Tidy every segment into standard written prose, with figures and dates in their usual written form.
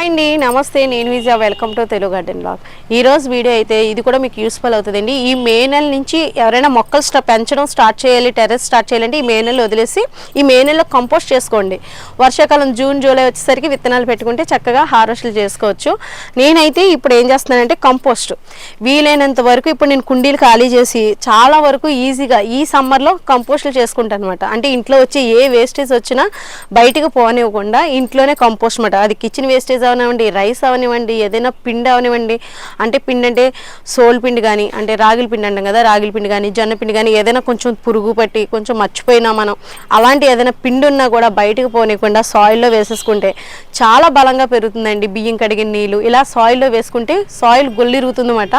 అండి నమస్తే నేను Vijaya welcome to Telugu garden blog. ఈరోజు వీడియో అయితే ఇది కూడా మీకు యూస్ఫుల్ అవుతుందండి. ఈ మే నెల నుంచి ఎవరైనా మొక్కలు పెంచడం స్టార్ట్ చేయాలి, టెర్రస్ స్టార్ట్ చేయాలంటే ఈ మే నెలలో వదిలేసి ఈ మే నెలలో కంపోస్ట్ చేసుకోండి. వర్షాకాలం జూన్ జూలై వచ్చేసరికి విత్తనాలు పెట్టుకుంటే చక్కగా హార్వెస్ట్లు చేసుకోవచ్చు. నేనైతే ఇప్పుడు ఏం చేస్తున్నానంటే కంపోస్ట్ వీలైనంత వరకు ఇప్పుడు నేను కుండీలు ఖాళీ చేసి చాలా వరకు ఈజీగా ఈ సమ్మర్లో కంపోస్ట్లు చేసుకుంటాను అనమాట. అంటే ఇంట్లో వచ్చి ఏ వేస్టేజ్ వచ్చినా బయటకు పోనివ్వకుండా ఇంట్లోనే కంపోస్ట్ అనమాట. అది కిచెన్ వేస్టేజ్ అవనివ్వండి, రైస్ అవనివ్వండి, ఏదైనా పిండి అవనివ్వండి. అంటే పిండి అంటే సోల్ పిండి కానీ, అంటే రాగిల పిండి అంటాం కదా, రాగిల పిండి కానీ జొన్న పిండి కానీ ఏదైనా కొంచెం పురుగు పట్టి కొంచెం మర్చిపోయినా మనం అలాంటి ఏదైనా పిండి ఉన్నా కూడా బయటకు పోనీయకుండా సాయిల్లో వేసేసుకుంటే చాలా బలంగా పెరుగుతుందండి. బియ్యం కడిగిన నీళ్ళు ఇలా సాయిల్లో వేసుకుంటే సాయిల్ గొల్లిరుగుతుంది అన్నమాట.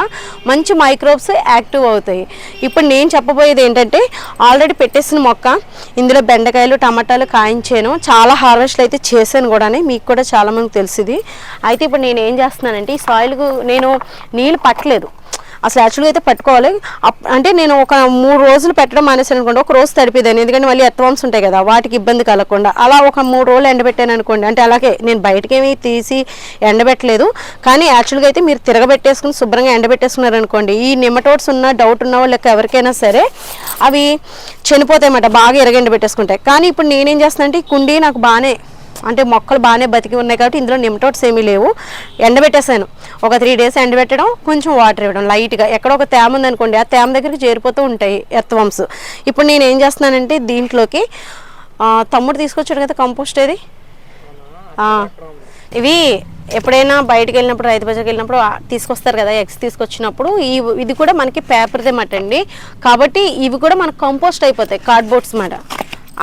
మంచి మైక్రోబ్స్ యాక్టివ్ అవుతాయి. ఇప్పుడు నేను చెప్పబోయేది ఏంటంటే ఆల్రెడీ పెట్టేసిన మొక్క, ఇందులో బెండకాయలు టమాటాలు కాయించాను, చాలా హార్వెస్ట్లు అయితే చేశాను కూడా, మీకు కూడా చాలామందికి తెలిసింది. అయితే ఇప్పుడు నేను ఏం చేస్తున్నానంటే ఈ సాయిల్కు నేను నీళ్ళు పట్టలేదు అసలు. యాక్చువల్గా అయితే పట్టుకోవాలి. అంటే నేను ఒక 3 రోజులు పెట్టడం మానేసాను అనుకోండి, ఒక రోజు తడిపేదాన్ని, ఎందుకంటే మళ్ళీ ఎత్తవామ్స్ ఉంటాయి కదా వాటికి ఇబ్బంది కలగకుండా. అలా ఒక 3 రోజులు ఎండబెట్టాను అనుకోండి. అంటే అలాగే నేను బయటకేమీ తీసి ఎండబెట్టలేదు, కానీ యాక్చువల్గా అయితే మీరు తిరగబెట్టేసుకుని శుభ్రంగా ఎండబెట్టేసుకున్నారు అనుకోండి, ఈ నిమటోడ్స్ ఉన్న డౌట్ ఉన్న వాళ్ళకి ఎవరికైనా సరే అవి చనిపోతాయి అన్నమాట, బాగా ఎండబెట్టేసుకుంటాయి. కానీ ఇప్పుడు నేనేం చేస్తానంటే ఈ కుండీ నాకు బాగానే, అంటే మొక్కలు బాగానే బతికి ఉన్నాయి కాబట్టి ఇందులో నిమటోడ్స్ ఏమీ లేవు. ఎండబెట్టేసాను, ఒక 3 డేస్ ఎండబెట్టడం, కొంచెం వాటర్ ఇవ్వడం లైట్గా. ఎక్కడ ఒక తేమ ఉందనుకోండి ఆ తేమ దగ్గరికి చేరిపోతూ ఉంటాయి ఎర్త్వామ్స్. ఇప్పుడు నేను ఏం చేస్తున్నానంటే దీంట్లోకి తమ్ముడు తీసుకొచ్చాడు కదా కంపోస్ట్, ఏది ఇవి ఎప్పుడైనా బయటకు వెళ్ళినప్పుడు రైతు బజార్కి వెళ్ళినప్పుడు తీసుకొస్తారు కదా ఎగ్స్, తీసుకొచ్చినప్పుడు ఇది కూడా మనకి పేపర్దే మాట అండి. కాబట్టి ఇవి కూడా మనకు కంపోస్ట్ అయిపోతాయి, కార్డ్బోర్డ్స్ మాట.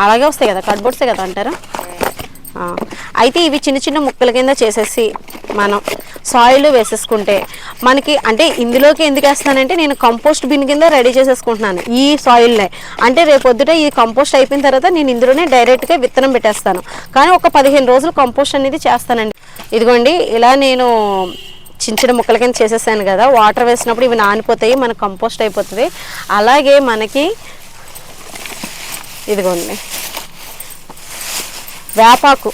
అలాగే వస్తాయి కదా, కార్డ్బోర్డ్సే కదా అంటారా. అయితే ఇవి చిన్న చిన్న ముక్కల కింద చేసేసి మనం సాయిల్ వేసేసుకుంటే మనకి, అంటే ఇందులోకి ఎందుకు వేస్తానంటే నేను కంపోస్ట్ బిన్ కింద రెడీ చేసేసుకుంటున్నాను ఈ సాయిల్నే. అంటే రేపొద్దుట ఈ కంపోస్ట్ అయిపోయిన తర్వాత నేను ఇందులోనే డైరెక్ట్గా విత్తనం పెట్టేస్తాను. కానీ ఒక 15 రోజులు కంపోస్ట్ అనేది చేస్తానండి. ఇదిగోండి ఇలా నేను చిన్న చిన్న ముక్కల కింద చేసేసాను కదా, వాటర్ వేసినప్పుడు ఇవి నానిపోతాయి, మనకు కంపోస్ట్ అయిపోతుంది. అలాగే మనకి ఇదిగోండి వేపాకు,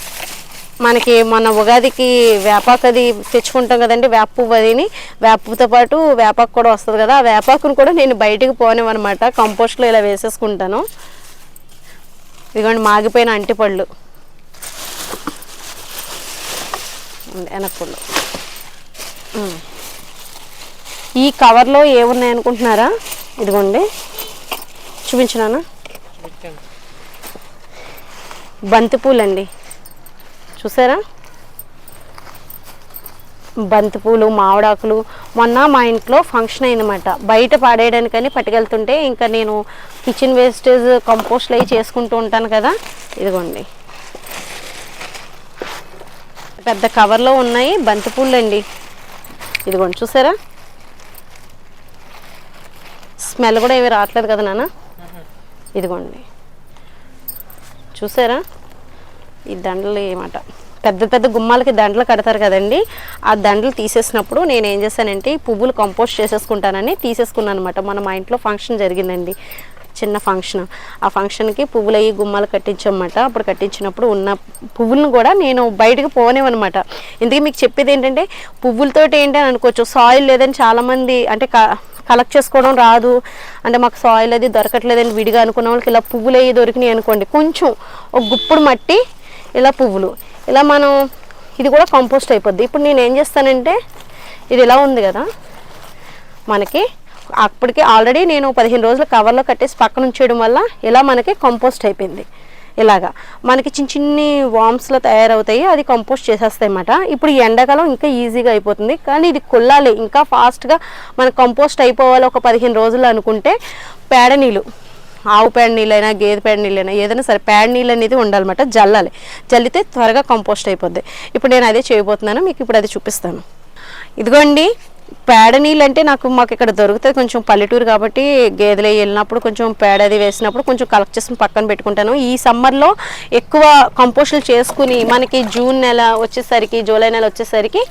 మనకి మన ఉగాదికి వేపాకు అది తెచ్చుకుంటాం కదండి, వేప పువ్వు అదిని, వేప పువ్వుతో పాటు వేపాకు కూడా వస్తుంది కదా, ఆ వేపాకును కూడా నేను బయటికి పోనివన్నమాట, కంపోస్ట్లో ఇలా వేసేసుకుంటాను. ఇదిగోండి మాగిపోయిన అంటిపళ్ళు, వెనక్కుళ్ళు. ఈ కవర్లో ఏమున్నాయి అనుకుంటున్నారా, ఇదిగోండి చూపించినానా, బంతిపూలండి, చూసారా బంతిపూలు, మామిడాకులు. మొన్న మా ఇంట్లో ఫంక్షన్ అయిందన్నమాట, బయట పాడేయడానికని పట్టుకెళ్తుంటే ఇంకా నేను కిచెన్ వేస్టేజ్ కంపోస్ట్లు అవి చేసుకుంటూ ఉంటాను కదా, ఇదిగోండి పెద్ద కవర్లో ఉన్నాయి బంతిపూలు అండి. ఇదిగోండి చూసారా, స్మెల్ కూడా ఏమీ రావట్లేదు కదా నాన్న. ఇదిగోండి చూసారా, ఈ దండలు ఏమాట పెద్ద పెద్ద గుమ్మాలకి దండలు కడతారు కదండి, ఆ దండలు తీసేసినప్పుడు నేను ఏం చేశానంటే ఈ పువ్వులు కంపోస్ట్ చేసేసుకుంటానని తీసేసుకున్నాను అనమాట. మా ఇంట్లో ఫంక్షన్ జరిగిందండి, చిన్న ఫంక్షన్. ఆ ఫంక్షన్కి పువ్వులు అయ్యి గుమ్మాలు కట్టించమాట. అప్పుడు కట్టించినప్పుడు ఉన్న పువ్వులను కూడా నేను బయటకు పోనేవన్నమాట. ఇందుకే మీకు చెప్పేది ఏంటంటే పువ్వులతోటి ఏంటని అనుకోవచ్చు, సాయిల్ లేదని చాలామంది అంటే కలెక్ట్ చేసుకోవడం రాదు, అంటే మాకు సాయిల్ అది దొరకట్లేదని విడిగా అనుకున్న వాళ్ళకి ఇలా పువ్వులు అవి దొరికినాయి అనుకోండి, కొంచెం ఒక గుప్పుడు మట్టి ఇలా పువ్వులు ఇలా మనం ఇది కూడా కంపోస్ట్ అయిపోద్ది. ఇప్పుడు నేను ఏం చేస్తానంటే ఇది ఇలా ఉంది కదా మనకి, అప్పటికి ఆల్రెడీ నేను 15 రోజులు కవర్లో కట్టేసి పక్కన ఉంచేయడం వల్ల ఇలా మనకి కంపోస్ట్ అయిపోయింది. ఇలాగా మనకి చిన్న చిన్ని వామ్స్లో తయారవుతాయి, అది కంపోస్ట్ చేసేస్తాయి అన్నమాట. ఇప్పుడు ఈ ఎండాకాలం ఇంకా ఈజీగా అయిపోతుంది, కానీ ఇది కొల్లాలి ఇంకా ఫాస్ట్గా మనకు కంపోస్ట్ అయిపోవాలి ఒక 15 రోజులు అనుకుంటే పేడ నీళ్ళు, ఆవు పేడ నీళ్ళైనా గేదె పేడ నీళ్ళైనా ఏదైనా సరే పేడ నీళ్ళు అనేది ఉండాలన్నమాట, జల్లాలి. జల్లితే త్వరగా కంపోస్ట్ అయిపోద్ది. ఇప్పుడు నేను అదే చేయబోతున్నాను, మీకు ఇప్పుడు అది చూపిస్తాను. ఇదిగోండి పేడ నీళ్ళు అంటే మాకు ఇక్కడ దొరుకుతుంది, కొంచెం పల్లెటూరు కాబట్టి గేదెలు వెళ్ళినప్పుడు కొంచెం పేడ అది వేసినప్పుడు కొంచెం కలెక్ట్ చేసుకుని పక్కన పెట్టుకుంటాను. ఈ సమ్మర్లో ఎక్కువ కంపోస్టులు చేసుకుని మనకి జూన్ నెల వచ్చేసరికి, జూలై నెల వచ్చేసరికి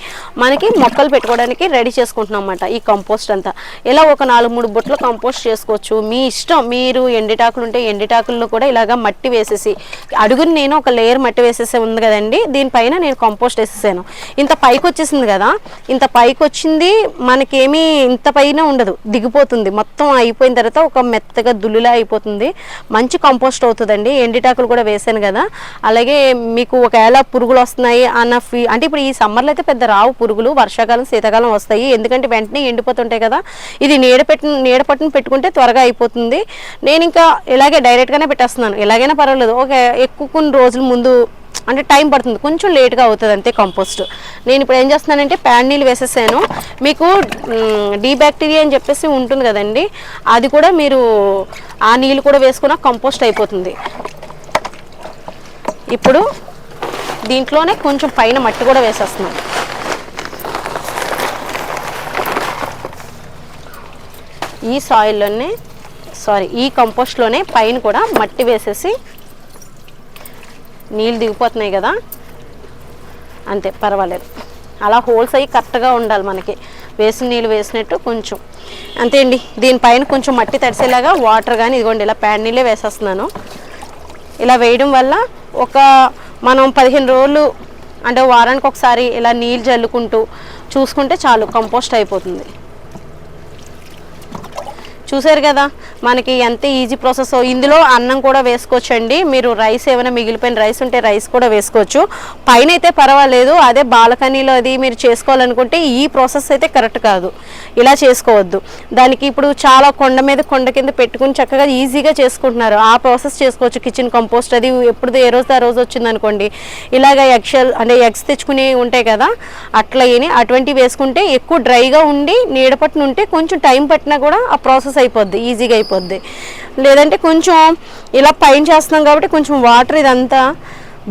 మనకి మొక్కలు పెట్టుకోవడానికి రెడీ చేసుకుంటున్నాం అన్నమాట. ఈ కంపోస్ట్ అంతా ఇలా ఒక 4-3 బుట్టలు కంపోస్ట్ చేసుకోవచ్చు, మీ ఇష్టం. మీరు ఎండిటాకులు ఉంటే ఎండిటాకుల్లో కూడా ఇలాగా మట్టి వేసేసి, అడుగుని నేను ఒక లేయర్ మట్టి వేసేసి ఉంది కదండి, దీనిపైన నేను కంపోస్ట్ వేసేసాను. ఇంత పైకి వచ్చేసింది కదా, ఇంత పైకి వచ్చింది మనకేమీ ఇంత పైన ఉండదు, దిగిపోతుంది. మొత్తం అయిపోయిన తర్వాత ఒక మెత్తగా దుల్లులా అయిపోతుంది, మంచి కంపోస్ట్ అవుతుందండి. ఎండిటాకులు కూడా వేసాను కదా. అలాగే మీకు ఒకవేళ పురుగులు వస్తున్నాయి అన్న అంటే ఇప్పుడు ఈ సమ్మర్లో అయితే పెద్ద రావు పురుగులు, వర్షాకాలం శీతాకాలం వస్తాయి, ఎందుకంటే వెంటనే ఎండిపోతుంటాయి కదా. ఇది నీడ పట్టున పెట్టుకుంటే త్వరగా అయిపోతుంది. నేను ఇంకా ఇలాగే డైరెక్ట్గానే పెట్టేస్తున్నాను, ఎలాగైనా పర్వాలేదు. ఒక ఎక్కువ కొన్ని రోజుల ముందు అంటే టైం పడుతుంది, కొంచెం లేట్గా అవుతుంది అంతే కంపోస్ట్. నేను ఇప్పుడు ఏం చేస్తున్నానంటే ప్యాడ్ నీళ్ళు వేసేసాను. మీకు డీబ్యాక్టీరియా అని చెప్పేసి ఉంటుంది కదండి, అది కూడా మీరు ఆ నీళ్ళు కూడా వేసుకున్న కంపోస్ట్ అయిపోతుంది. ఇప్పుడు దీంట్లోనే కొంచెం పైన మట్టి కూడా వేసేస్తున్నాను. ఈ సాయిల్లోనే ఈ కంపోస్ట్లోనే పైన కూడా మట్టి వేసేసి, నీళ్ళు దిగిపోతున్నాయి కదా, అంతే పర్వాలేదు. అలా హోల్స్ అయ్యి కరెక్ట్గా ఉండాలి మనకి, వేసిన నీళ్ళు వేసినట్టు కొంచెం అంతే అండి. దీనిపైన కొంచెం మట్టి తడిసేలాగా వాటర్ కానీ ఇదిగోండి ఇలా ప్యాడ్ నీళ్ళే వేసేస్తున్నాను. ఇలా వేయడం వల్ల మనం 15 రోజులు అంటే వారానికి ఒకసారి ఇలా నీళ్ళు జల్లుకుంటూ చూసుకుంటే చాలు, కంపోస్ట్ అయిపోతుంది. చూసారు కదా మనకి ఎంత ఈజీ ప్రాసెస్. ఇందులో అన్నం కూడా వేసుకోవచ్చండి, మీరు రైస్ ఏమైనా మిగిలిపోయిన రైస్ ఉంటే రైస్ కూడా వేసుకోవచ్చు. పైన అయితే పర్వాలేదు, అదే బాల్కనీలో అది మీరు చేసుకోవాలనుకుంటే ఈ ప్రాసెస్ అయితే కరెక్ట్ కాదు, ఇలా చేసుకోవద్దు. దానికి ఇప్పుడు చాలా కొండ కింద పెట్టుకుని చక్కగా ఈజీగా చేసుకుంటున్నారు, ఆ ప్రాసెస్ చేసుకోవచ్చు. కిచెన్ కంపోస్ట్ అది ఎప్పుడు ఏ రోజు ఆ రోజు వచ్చిందనుకోండి, ఇలాగ ఎగ్స్ తెచ్చుకుని ఉంటాయి కదా, అటువంటివి వేసుకుంటే ఎక్కువ డ్రైగా ఉండి నీడ పట్టున ఉంటే కొంచెం టైం పట్టినా కూడా ఆ ప్రాసెస్ అయిపోద్ది, ఈజీగా అయిపోద్ది. లేదంటే కొంచెం ఇలా పైన చేస్తున్నాం కాబట్టి కొంచెం వాటర్ ఇదంతా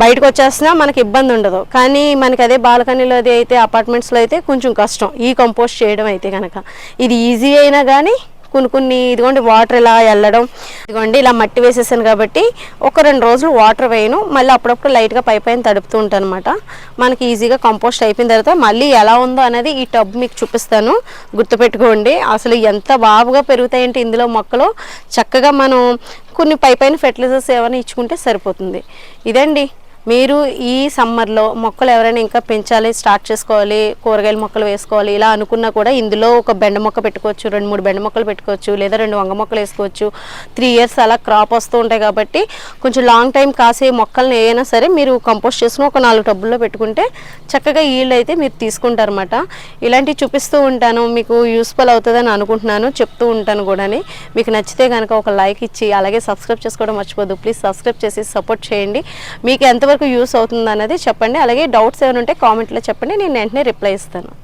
బయటకు వచ్చేస్తున్నా మనకి ఇబ్బంది ఉండదు. కానీ మనకి అదే బాల్కనీలో అది అయితే అపార్ట్మెంట్స్లో అయితే కొంచెం కష్టం ఈ కంపోస్ట్ చేయడం అయితే కనుక. ఇది ఈజీ అయినా కానీ కొన్ని ఇదిగోండి వాటర్ ఇలా వెళ్ళడం, ఇదిగోండి ఇలా మట్టి వేసేసాను కాబట్టి ఒక 2 రోజులు వాటర్ వేయను, మళ్ళీ అప్పుడప్పుడు లైట్గా పైన తడుపుతూ ఉంటాను అనమాట. మనకి ఈజీగా కంపోస్ట్ అయిపోయిన తర్వాత మళ్ళీ ఎలా ఉందో అనేది ఈ టబ్ మీకు చూపిస్తాను, గుర్తుపెట్టుకోండి. అసలు ఎంత బాగా పెరుగుతాయంటే ఇందులో మొక్కలు, చక్కగా మనం కొన్ని పైన ఫెర్టిలైజర్స్ ఏమైనా ఇచ్చుకుంటే సరిపోతుంది. ఇదండి, మీరు ఈ సమ్మర్లో మొక్కలు ఎవరైనా ఇంకా పెంచాలి, స్టార్ట్ చేసుకోవాలి, కూరగాయల మొక్కలు వేసుకోవాలి ఇలా అనుకున్నా కూడా ఇందులో ఒక బెండ మొక్క పెట్టుకోవచ్చు, 2-3 బెండ మొక్కలు పెట్టుకోవచ్చు, లేదా 2 వంగ మొక్కలు వేసుకోవచ్చు. 3 years అలా క్రాప్ వస్తూ ఉంటాయి కాబట్టి కొంచెం లాంగ్ టైం కాసే మొక్కల్ని ఏదైనా సరే మీరు కంపోస్ట్ చేసుకుని ఒక 4 టబ్బుల్లో పెట్టుకుంటే చక్కగా ఈల్డ్ అయితే మీరు తీసుకుంటారన్నమాట. ఇలాంటివి చూపిస్తూ ఉంటాను, మీకు యూస్ఫుల్ అవుతుందని అనుకుంటున్నాను, చెప్తూ ఉంటాను కూడా. మీకు నచ్చితే కనుక ఒక లైక్ ఇచ్చి అలాగే సబ్స్క్రైబ్ చేసుకోవడం మర్చిపోద్దు. ప్లీజ్ సబ్స్క్రైబ్ చేసి సపోర్ట్ చేయండి. మీకు ఎంతవరకు యూస్ అవుతుంది అనేది చెప్పండి. అలాగే డౌట్స్ ఏమైనా ఉంటే కామెంట్లో చెప్పండి, నేను వెంటనే రిప్లై ఇస్తాను.